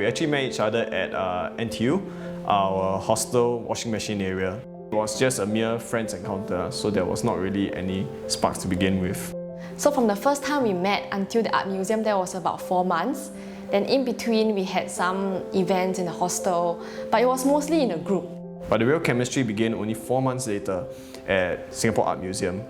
We actually met each other at NTU, our hostel washing machine area. It was just a mere friends encounter, so there was not really any sparks to begin with. So from the first time we met until the art museum, there was about 4 months. Then in between, we had some events in the hostel, but it was mostly in a group. But the real chemistry began only 4 months later at Singapore Art Museum.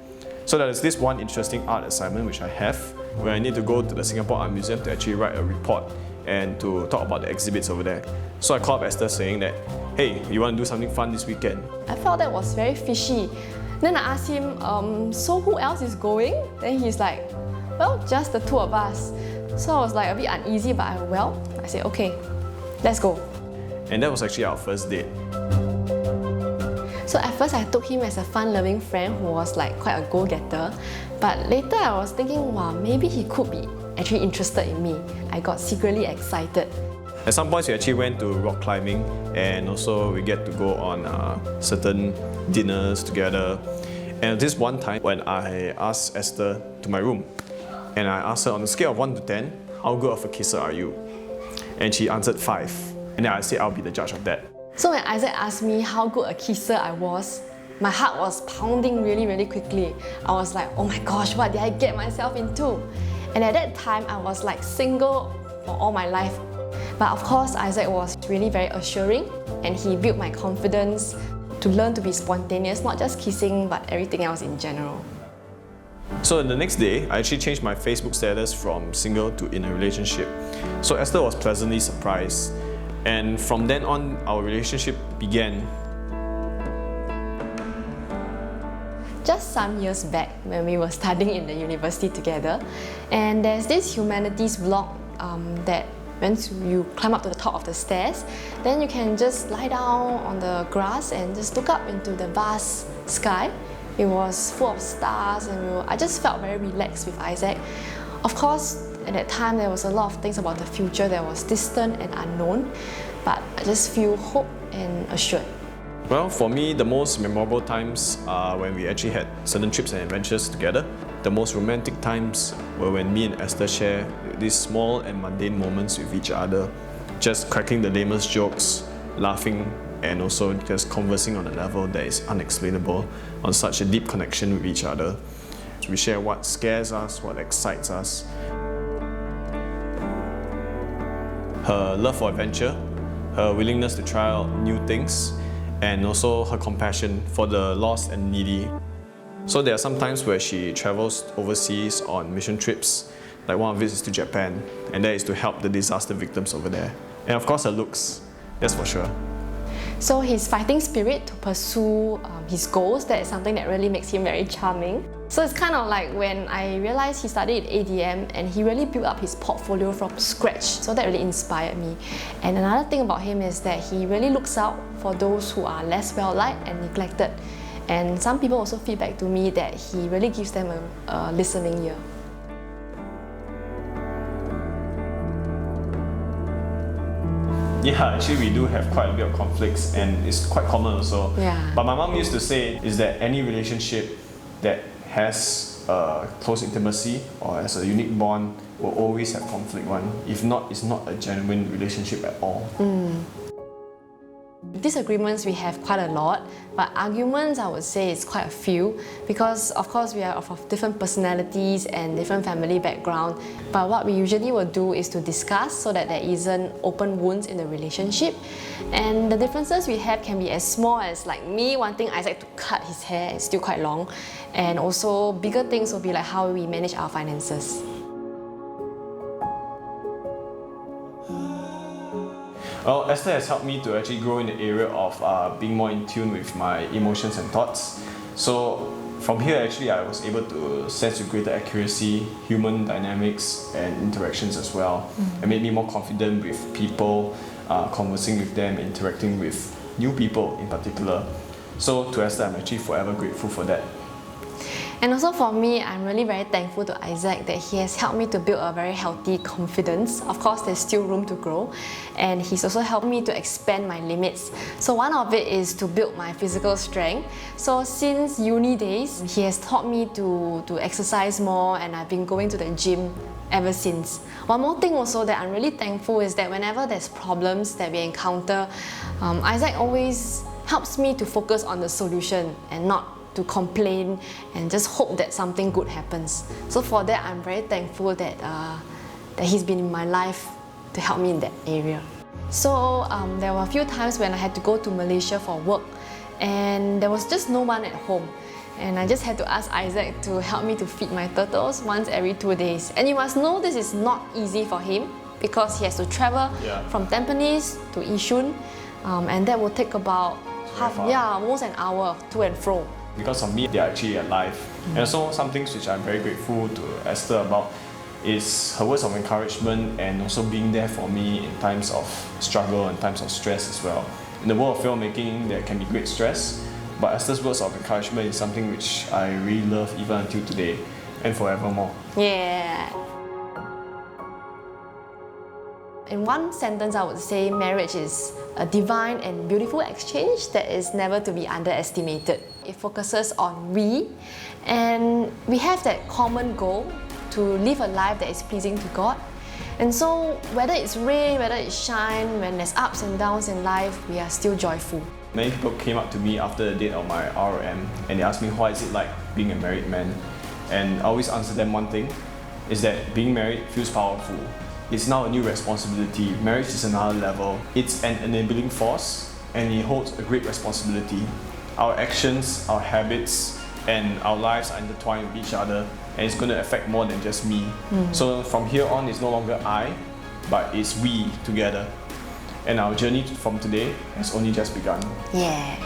So there is this one interesting art assignment which I have, where I need to go to the Singapore Art Museum to actually write a report and to talk about the exhibits over there. So I called up Esther saying that, hey, you want to do something fun this weekend? I felt that was very fishy. Then I asked him, so who else is going? Then he's like, well, just the 2 of us. So I was like a bit uneasy, but I said, okay, let's go. And that was actually our first date. So at first I took him as a fun-loving friend who was like quite a go-getter. But later I was thinking, wow, maybe he could be actually interested in me. I got secretly excited. At some points we actually went to rock climbing, and also we get to go on certain dinners together. And this one time when I asked Esther to my room, and I asked her on a scale of 1 to 10, how good of a kisser are you? And she answered 5. And then I said I'll be the judge of that. So when Isaac asked me how good a kisser I was, my heart was pounding really, really quickly. I was like, oh my gosh, what did I get myself into? And at that time, I was like single for all my life. But of course, Isaac was really very assuring, and he built my confidence to learn to be spontaneous, not just kissing, but everything else in general. So the next day, I actually changed my Facebook status from single to in a relationship. So Esther was pleasantly surprised. And from then on, our relationship began. Just some years back, when we were studying in the university together, and there's this humanities vlog that once you climb up to the top of the stairs, then you can just lie down on the grass and just look up into the vast sky. It was full of stars, and I just felt very relaxed with Isaac. Of course, at that time there was a lot of things about the future that was distant and unknown, but I just feel hope and assured. Well, for me, the most memorable times are when we actually had certain trips and adventures together. The most romantic times were when me and Esther share these small and mundane moments with each other, just cracking the lamest jokes, laughing, and also just conversing on a level that is unexplainable, on such a deep connection with each other. We share what scares us, what excites us. Her love for adventure, her willingness to try out new things, and also her compassion for the lost and needy. So there are some times where she travels overseas on mission trips, like one of it is to Japan, and that is to help the disaster victims over there. And of course her looks, that's for sure. So his fighting spirit to pursue his goals, that is something that really makes him very charming. So it's kind of like when I realized he studied ADM and he really built up his portfolio from scratch. So that really inspired me. And another thing about him is that he really looks out for those who are less well-liked and neglected. And some people also feedback to me that he really gives them a listening ear. Yeah, actually we do have quite a bit of conflicts, and it's quite common also. Yeah. But my mom used to say is that any relationship that has close intimacy or has a unique bond will always have conflict one. If not, it's not a genuine relationship at all. Disagreements we have quite a lot, but arguments I would say is quite a few, because of course we are of different personalities and different family background. But what we usually will do is to discuss so that there isn't open wounds in the relationship. And the differences we have can be as small as like me wanting Isaac to cut his hair, it's still quite long, and also bigger things will be like how we manage our finances. Well, Esther has helped me to actually grow in the area of being more in tune with my emotions and thoughts. So from here, actually, I was able to sense with greater accuracy human dynamics and interactions as well. It made me more confident with people, conversing with them, interacting with new people in particular. So to Esther, I'm actually forever grateful for that. And also for me, I'm really very thankful to Isaac that he has helped me to build a very healthy confidence. Of course, there's still room to grow, and he's also helped me to expand my limits. So one of it is to build my physical strength. So since uni days, he has taught me to exercise more, and I've been going to the gym ever since. One more thing also that I'm really thankful is that whenever there's problems that we encounter, Isaac always helps me to focus on the solution and not to complain and just hope that something good happens. So for that, I'm very thankful that he's been in my life to help me in that area. So there were a few times when I had to go to Malaysia for work, and there was just no one at home. And I just had to ask Isaac to help me to feed my turtles once every 2 days. And you must know this is not easy for him because he has to travel from Tampines to Yishun, and that will take about almost an hour to and fro. Because of me, they are actually alive. And also some things which I'm very grateful to Esther about is her words of encouragement and also being there for me in times of struggle and times of stress as well. In the world of filmmaking, there can be great stress, but Esther's words of encouragement is something which I really love even until today and forevermore. Yeah. In one sentence, I would say marriage is a divine and beautiful exchange that is never to be underestimated. It focuses on we, and we have that common goal to live a life that is pleasing to God. And so whether it's rain, whether it's shine, when there's ups and downs in life, we are still joyful. Many people came up to me after the date of my ROM and they asked me why is it like being a married man. And I always answer them one thing, is that being married feels powerful. It's now a new responsibility. Marriage is another level. It's an enabling force and it holds a great responsibility. Our actions, our habits, and our lives are intertwined with each other, and it's going to affect more than just me. So from here on, it's no longer I, but it's we together. And our journey from today has only just begun. Yeah.